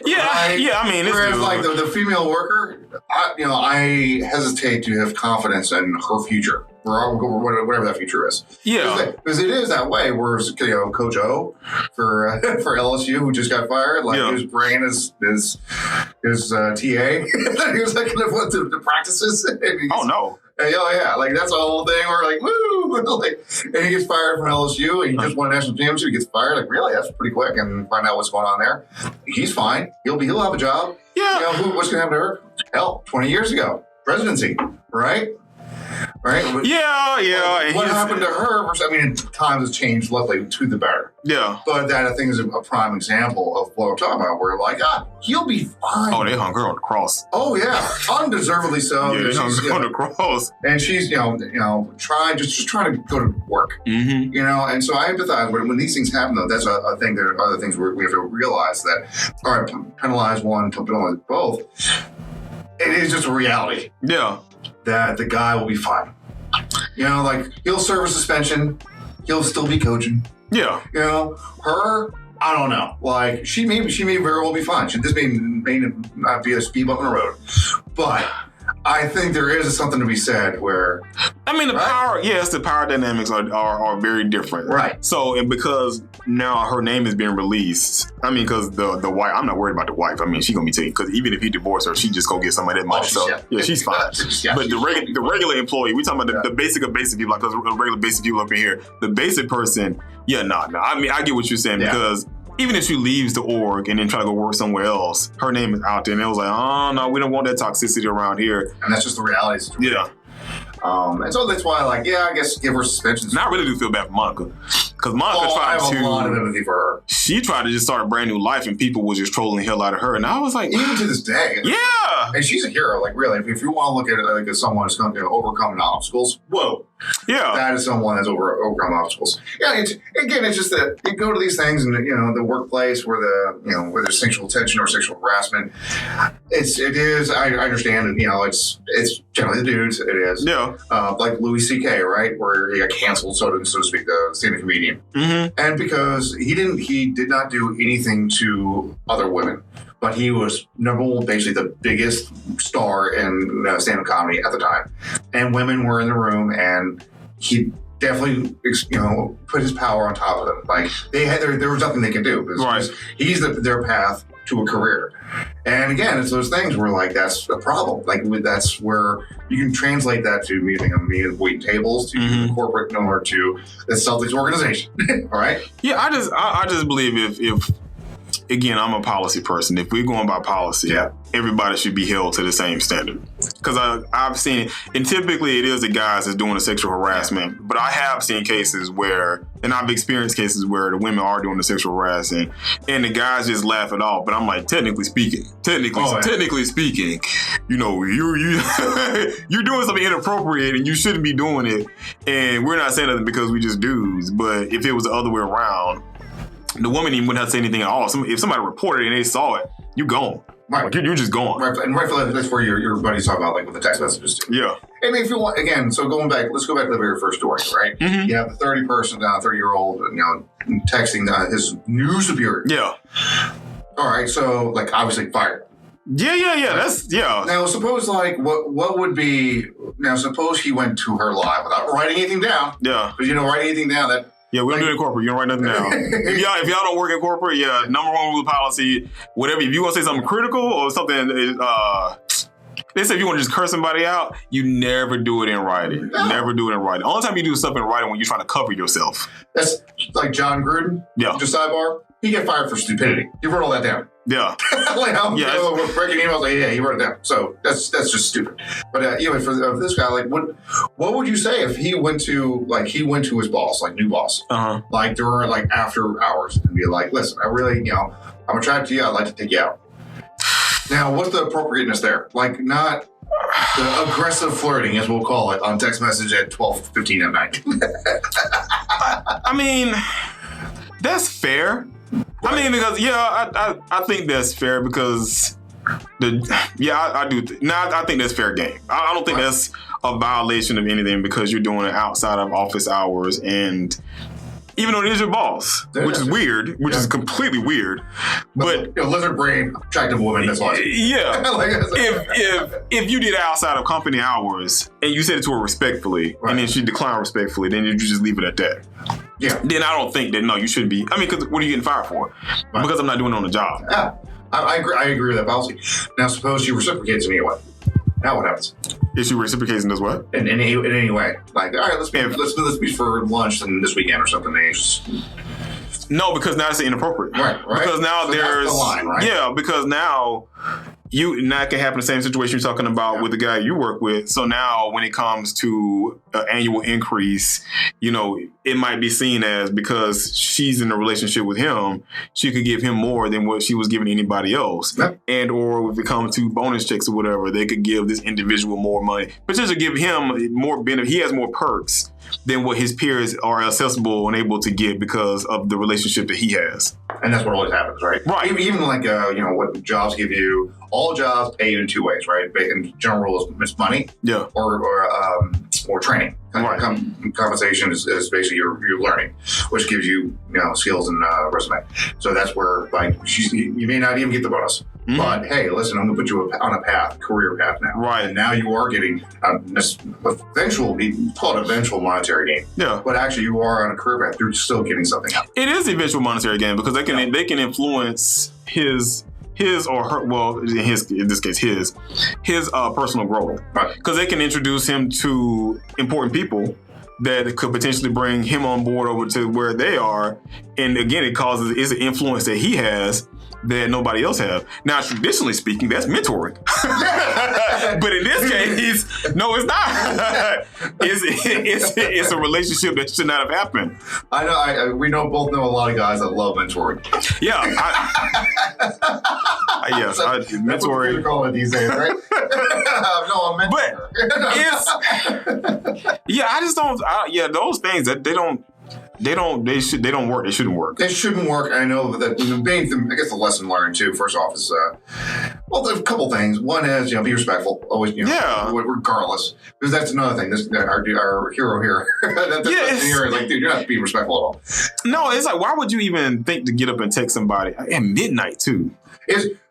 Yeah, right? Yeah. I mean, whereas like the female worker, I hesitate to have confidence in her future, or whatever that future is. Yeah, because it is that way. Whereas Coach O for LSU, who just got fired, like he was bringing his TA, he was like going to went to practices. Oh no. Yeah, like that's the whole thing. We're like, woo! Like, and he gets fired from LSU, and he just won a national championship. He gets fired. Like, really? That's pretty quick. And find out what's going on there. He's fine. He'll have a job. Yeah. What's going to happen to her? Hell, 20 years ago, presidency, right? Right? Yeah. What happened to her? I mean, times have changed, luckily, to the better. Yeah. But that, I think, is a prime example of what we're talking about, where like, he'll be fine. Oh, they hung her on the cross. Oh, yeah. Undeservedly so. Yeah, they hung her on the cross. And she's, trying to go to work. Mm-hmm. And so I empathize when these things happen, though. That's a thing. There are other things we have to realize that, all right, penalize one, penalize both. It is just a reality. Yeah. That the guy will be fine. Like he'll serve a suspension, he'll still be coaching. Yeah. Her, I don't know. Like she may very well be fine. This may not be a speed bump in the road, but I think there is something to be said where. I mean, the power dynamics are very different. Right. So, and because now her name is being released, I mean, because the wife, I'm not worried about the wife. I mean, she's going to be taken, because even if he divorced her, she just go get somebody that money. She's fine. But the regular employee, we talking about the basic of basic people, like those regular basic people up in here. The basic person, nah. I mean, I get what you're saying, because even if she leaves the org and then try to go work somewhere else, her name is out there. And it was like, oh, no, we don't want that toxicity around here. And that's just the reality. Yeah. And so that's why, I guess give her suspensions. And I really do feel bad for Monica. Because Monica tried to... I have a lot of empathy for her. She tried to just start a brand new life and people were just trolling the hell out of her. And I was like... Even to this day. Yeah. And she's a hero. Like, really. If you want to look at it as someone who's going to overcome obstacles, whoa. Yeah. That is someone that's overcome obstacles. Yeah, it's just that you go to these things in the workplace where where there's sexual tension or sexual harassment. It is. I understand it. It's generally the dudes. It is. Yeah. Like Louis C.K., right, where he got canceled, so to speak, the stand-up comedian, and because he did not do anything to other women. But he was number one, basically the biggest star in stand-up comedy at the time. And women were in the room, and he definitely, put his power on top of them. Like there was nothing they could do. Because he's their path to a career. And again, it's those things where that's a problem. Like that's where you can translate that to me waiting tables, to the corporate or to the Celtics organization. All right. Yeah, I just believe if again, I'm a policy person. If we're going by policy, everybody should be held to the same standard. Because I've seen it, and typically it is the guys that's doing the sexual harassment. But I have seen cases where, and I've experienced cases where the women are doing the sexual harassment, and the guys just laugh it off. But I'm like, technically speaking, you're doing something inappropriate, and you shouldn't be doing it. And we're not saying nothing because we just dudes. But if it was the other way around, the woman even wouldn't have to say anything at all. If somebody reported it and they saw it, you gone. Right. Like you're just gone. Right, and rightfully, that's where your buddy's talking about, like with the text messages too. Yeah. I mean, if you want, again, so let's go back to the very first story, right? Mm-hmm. You have the 30-year-old, texting his new superior. Yeah. All right, so like obviously fired. Yeah. That's Now, suppose what would be now? Suppose he went to her live without writing anything down. Yeah. Because writing anything down that. Yeah, we don't do it in corporate. You don't write nothing down. if y'all don't work in corporate, number one rule of policy, whatever. If you want to say something critical or something, they say if you want to just curse somebody out, you never do it in writing. No. Never do it in writing. Only time you do stuff in writing when you're trying to cover yourself. That's like John Koeddrich. Yeah. Just sidebar. He get fired for stupidity. He wrote all that down. Yeah. We're breaking emails. Like, yeah, he wrote it down. So that's just stupid. But anyway, for this guy, like, what would you say if he went to his boss, like new boss, like during like after hours, and be like, listen, I really, I'm attracted to you. I'd like to take you out. Now, what's the appropriateness there? Like, not the aggressive flirting, as we'll call it, on text message at 12:15 at night. I mean, that's fair. I mean, because I think that's fair because I do. I think that's fair game. I don't think that's a violation of anything because you're doing it outside of office hours, and even though it is your boss, which is weird, which is completely weird. But lizard brain, attractive woman. That's awesome. Yeah. if you did it outside of company hours and you said it to her respectfully, and then she declined respectfully, then you just leave it at that. Yeah. Then I don't think that, no, you shouldn't be. I mean, because what are you getting fired for? Right. Because I'm not doing it on the job. Yeah. I agree with that policy. Now, suppose she reciprocates in any way. Now what happens? If she reciprocates and does what? In any way. Like, all right, let's meet for lunch this weekend or something. No, because now it's inappropriate. Right. Because now so there's that's the line, right? Yeah, because now that can happen the same situation you're talking about with the guy you work with. So now when it comes to an annual increase, it might be seen as because she's in a relationship with him, she could give him more than what she was giving anybody else. Yep. And or if it comes to bonus checks or whatever, they could give this individual more money. Potentially give him more benefit. He has more perks than what his peers are accessible and able to get because of the relationship that he has. And that's what always happens, right? Right. Even like, what jobs give you, all jobs pay you in two ways, right? In general rule, it's money or training. Right. Compensation is basically your learning, which gives you, skills and resume. So that's where, like, you may not even get the bonus. Mm-hmm. But hey, listen, I'm going to put you on a career path now. Right. And now you are getting eventual monetary gain. Yeah. But actually, you are on a career path. You're still getting something out. It is eventual monetary gain because they can influence his or her, well, in this case, his personal growth. Right. Because they can introduce him to important people that could potentially bring him on board over to where they are. And again, it's an influence that he has that nobody else has. Now, traditionally speaking, that's mentoring. But in this case, no, it's not. It's a relationship that should not have happened. I know. We both know a lot of guys that love mentoring. Yeah. Yes, mentoring. That's what you're calling it these days, right? No, I'm mentoring. But I just don't. Those things that they don't work. They shouldn't work. They shouldn't work. I know that I guess the lesson learned too, first off, is there's a couple things. One is, be respectful. Always, regardless. Because that's another thing. This our hero here. Like, dude, you're not being respectful at all. No, it's like, why would you even think to get up and text somebody at midnight too?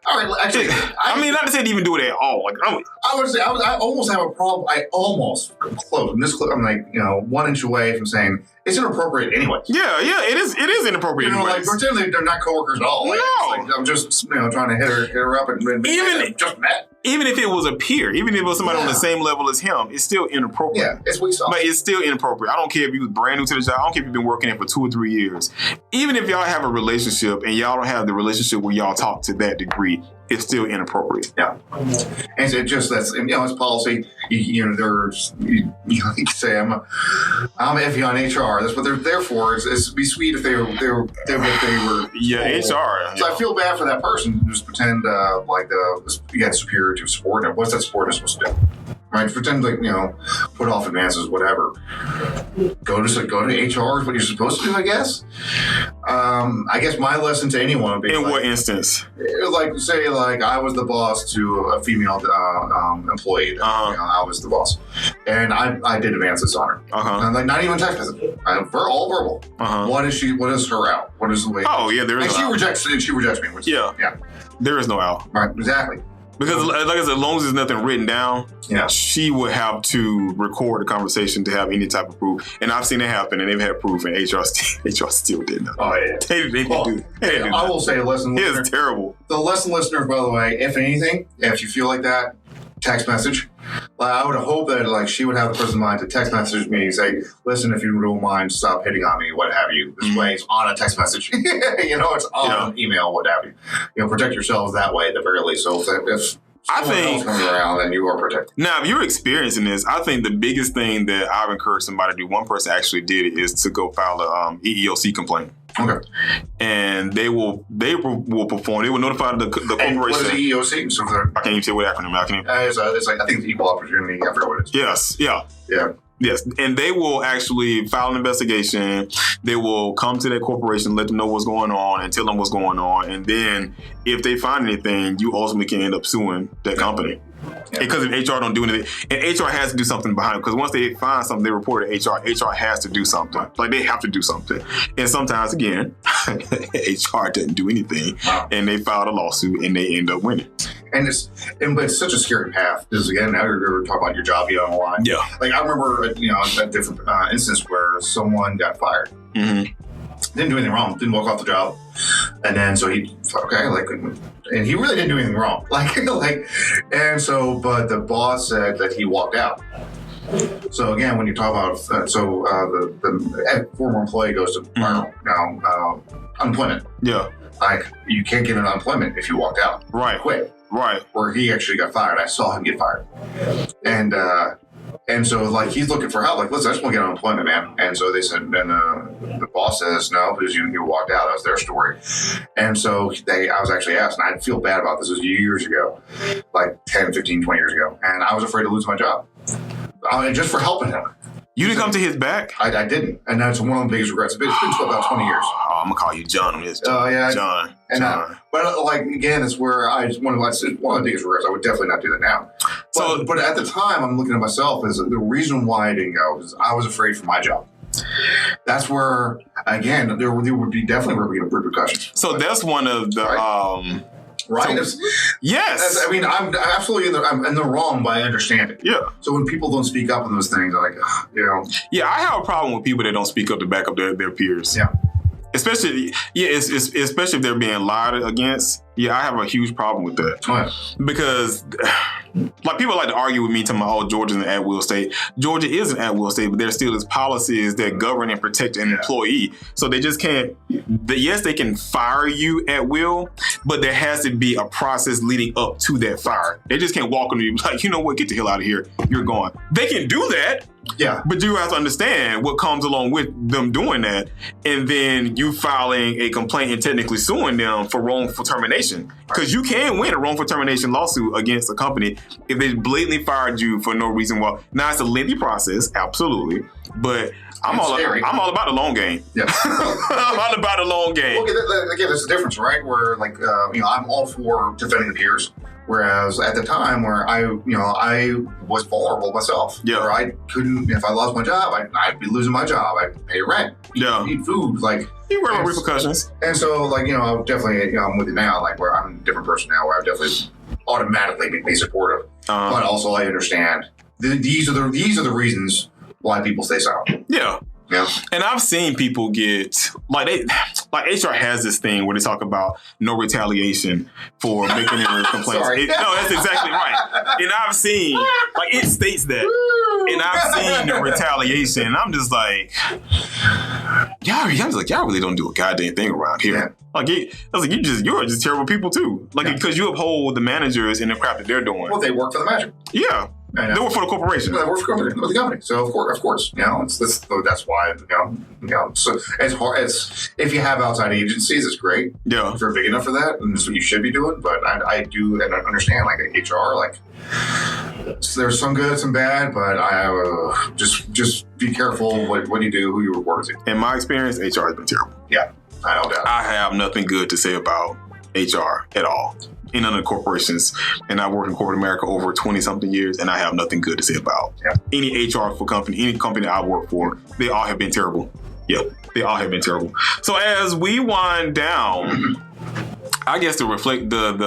All right, actually, not to say to even do it at all. Like, I would say I almost have a problem. I almost close. In this clip, I'm like, 1 inch away from saying it's inappropriate anyway. Yeah, it is inappropriate. Like, pretend they're not coworkers at all. Like, no, I'm just trying to hit her up and even just met. Even if it was a peer, even if it was somebody on the same level as him, it's still inappropriate. Yeah, it's weak sauce. But it's still inappropriate. I don't care if you was brand new to the job. I don't care if you've been working it for 2 or 3 years. Even if y'all have a relationship and y'all don't have the relationship where y'all talk to that degree, it's still inappropriate. Yeah. And it just, that's, it's policy. There's, you can say I'm iffy on HR. That's what they're there for. Is be sweet if they were. Yeah, HR. So I feel bad for that person who just pretend like you got superior to subordinate. What's that subordinate supposed to do? right? Pretend like, put off advances, whatever. Go to HR is what you're supposed to do, I guess. I guess my lesson to anyone would be in what instance? Like, say, like I was the boss to a female employee. I was the boss, and I did advances on her. And like not even text message, all verbal. What is her out? What is the way? Oh yeah, there is. And she rejects me. Which, yeah. There is no out. Right, exactly. Because, like I said, as long as there's nothing written down, she would have to record the conversation to have any type of proof. And I've seen it happen, and they've had proof, and HR still did nothing. Oh, yeah. They do. I will say, lesson listener. It's terrible. The lesson listeners, by the way, if anything, if you feel like that, text message. Like, I would hope that like she would have the person in mind to text message me and say, listen, if you don't mind, stop hitting on me, what have you. This way it's on a text message. It's on email, what have you. Protect yourselves that way at the very least. So if someone else comes around, then you are protected. Now, if you're experiencing this, I think the biggest thing that I've encouraged somebody to do, one person actually did it, is to go file a EEOC complaint. Okay. And they will perform. They will notify the corporation. What is the EEOC? So I can't even say what acronym. It's like, I think it's equal opportunity. I forget what it is. Yes. Yeah. Yeah. Yes, and they will actually file an investigation. They will come to that corporation, let them know what's going on, and tell them what's going on. And then, if they find anything, you ultimately can end up suing that company. Because if HR don't do anything, and HR has to do something behind it, because once they find something, they report it to HR. HR has to do something. Like, they have to do something. And sometimes, again, HR doesn't do anything, and they filed a lawsuit, and they end up winning. But it's such a scary path. Because again, now you're talking about your job being on the line. Yeah. Like, I remember, a different instance where someone got fired. Mm-hmm. Didn't do anything wrong. Didn't walk off the job. And then so he, and he really didn't do anything wrong. But the boss said that he walked out. So again, when you talk about, the former employee goes to unemployment. Yeah. Like, you can't get an unemployment if you walked out. Right. Quit. Right. Where he actually got fired. I saw him get fired. And so, like, he's looking for help. Like, listen, I just want to get unemployment, man. And so they said, and the boss says, no, because you walked out. That was their story. And so I was actually asked, and I feel bad about this. This was years ago, like 10, 15, 20 years ago. And I was afraid to lose my job. Just for helping him. You didn't come to his back? I didn't. And that's one of the biggest regrets. It's been about 20 years. Oh, I'm going to call you John on this. Oh, yeah. John. But, like, again, it's where it's one of the biggest regrets. I would definitely not do that now. But at the time, I'm looking at myself as the reason why I didn't go is I was afraid for my job. That's where, again, there would be definitely repercussions. So that's one of the... Right? Yes. I'm absolutely I'm in the wrong, but I understand it. Yeah. So when people don't speak up on those things, I'm like, Yeah, I have a problem with people that don't speak up to back up their peers. Yeah. Especially if they're being lied against. Yeah, I have a huge problem with that. Oh, yeah. Because, like, people like to argue with me talking about, Georgia's an at-will state. Georgia is an at-will state, but there still is policies that govern and protect an employee. So they just can't, yes, they can fire you at will, but there has to be a process leading up to that fire. They just can't walk on you like, you know what, get the hell out of here. You're gone. They can do that. Yeah. But you have to understand what comes along with them doing that. And then you filing a complaint and technically suing them for wrongful termination. Because you can win a wrongful termination lawsuit against a company if they blatantly fired you for no reason. Well, now it's a lengthy process, absolutely. But I'm all about the long game. Yeah. I'm all about the long game. Well, again, there's a difference, right? Where, like, I'm all for defending the peers. Whereas at the time where I was vulnerable myself, where I couldn't, if I lost my job, I'd be losing my job. I'd pay rent, eat food, like. You worry about repercussions. And so, like, I would definitely, I'm with you now, like, where I'm a different person now, where I definitely automatically be supportive. But also I understand these are the reasons why people stay silent. Yeah. Yeah. And I've seen people get like HR has this thing where they talk about no retaliation for making their complaints. No, that's exactly right. And I've seen it states that. And I've seen the retaliation. And I'm just like, y'all really don't do a goddamn thing around here. Yeah. You're just terrible people too. Because you uphold the managers and the crap that they're doing. Well, they work for the manager. Yeah. They work for the corporation. They work for the company. So of course, that's why, so as hard as if you have outside agencies, it's great. Yeah. If you're big enough for that, and that's what you should be doing. But I do and I understand, like, HR, like, there's some good, some bad, but I just be careful what you do, who you report it to. In my experience, HR has been terrible. Yeah, I know that. I have nothing good to say about HR at all in other corporations, and I worked in corporate America over 20-something years, and I have nothing good to say about any HR for company, any company that I work for. They all have been terrible. Yep, they all have been terrible. So as we wind down, I guess to reflect the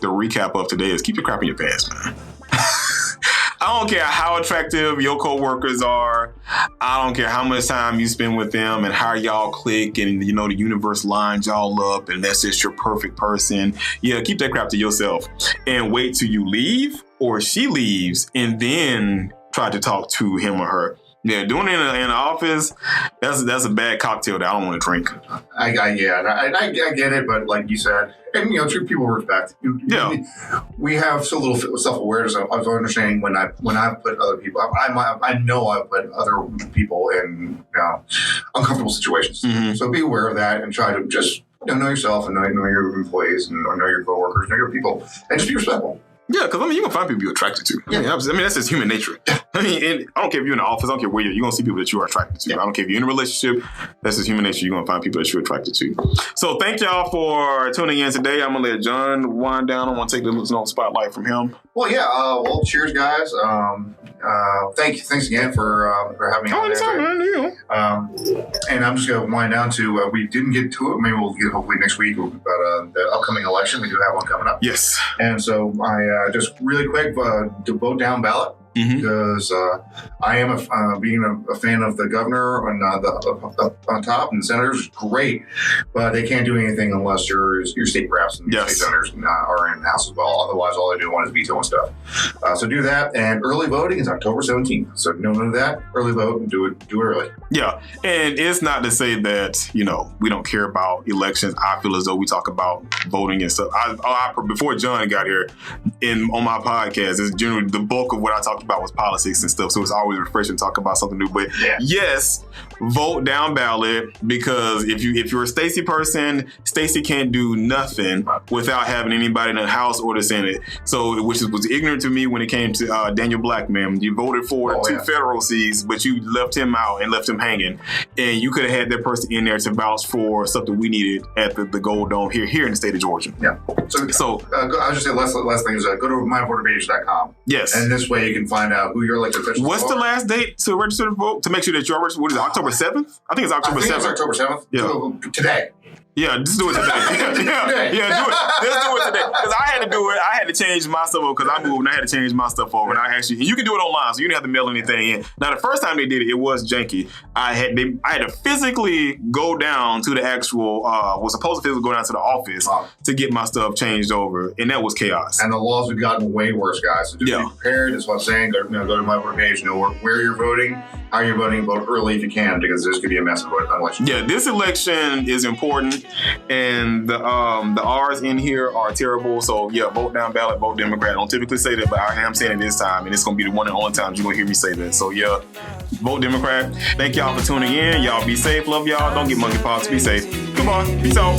recap of today is keep your crap in your pants, man. I don't care how attractive your coworkers are. I don't care how much time you spend with them and how y'all click and, you know, the universe lines y'all up and that's just your perfect person. Yeah, keep that crap to yourself and wait till you leave or she leaves and then try to talk to him or her. Yeah, doing it in the office, that's a bad cocktail that I don't want to drink. I get it, but like you said, and you know, treat people with respect. We have so little self-awareness of understanding when I put other people. I know I've put other people in uncomfortable situations. Mm-hmm. So be aware of that and try to just know yourself and know your employees and know your coworkers, know your people, and just be respectful. Yeah, because, I mean, you're going to find people you're attracted to. Yeah. I mean, that's just human nature. I mean, I don't care if you're in the office. I don't care where you're going to see people that you are attracted to. Yeah. I don't care if you're in a relationship. That's just human nature. You're going to find people that you're attracted to. So thank y'all for tuning in today. I'm going to let John wind down. I want to take the spotlight from him. Well, yeah. Cheers, guys. Thanks again for having me on there. And I'm just going to wind down to, we didn't get to it. Maybe we'll get hopefully next week about the upcoming election. We do have one coming up. Yes. And so just really quick, to vote down ballot. Because I am being a fan of the governor and on top and the senators is great, but they can't do anything unless your state reps and state senators are in the house as well. Otherwise, all they do want is veto and stuff. So do that. And early voting is October 17th. So know that early vote and do it early. Yeah, and it's not to say that we don't care about elections. I feel as though we talk about voting and stuff. Before John got here, on my podcast, it's generally the bulk of what I talked about was politics and stuff. So it's always refreshing to talk about something new. But yes, vote down ballot, because if you're a Stacey person, Stacey can't do nothing without having anybody in the House or the Senate. So which was ignorant to me when it came to Daniel Blackman. You voted for two federal seats, but you left him out and left him hanging. And you could have had that person in there to vouch for something we needed at the Gold Dome here in the state of Georgia. Yeah. So I'll just say last thing is go to myvoterpage.com. Yes. And this way you can find out who your elected officials are. What's the last date to register to vote? To make sure that you're registered? What is it, October 7th? I think it's October 7th. It's October 7th. Yeah. Today. Yeah, just do it today. Do it. Let's do it today. Because I had to do it. I had to change my stuff over because I moved and I had to change my stuff over. And you can do it online, so you didn't have to mail anything in. Now, the first time they did it, it was janky. I had to physically go down to the actual, was supposed to physically go down to the office to get my stuff changed over. And that was chaos. And the laws have gotten way worse, guys. So just be prepared. That's what I'm saying. Go to my voter page, know where you're voting, how you're voting, vote early if you can, because there's going to be a mess of election. Yeah, this election is important. And the R's in here are terrible. So yeah, vote down ballot, vote Democrat. I don't typically say that, but I am saying it this time, and it's gonna be the one and only time you're gonna hear me say that. So yeah, vote Democrat. Thank y'all for tuning in. Y'all be safe. Love y'all. Don't get monkeypox. Be safe. Come on. Peace out.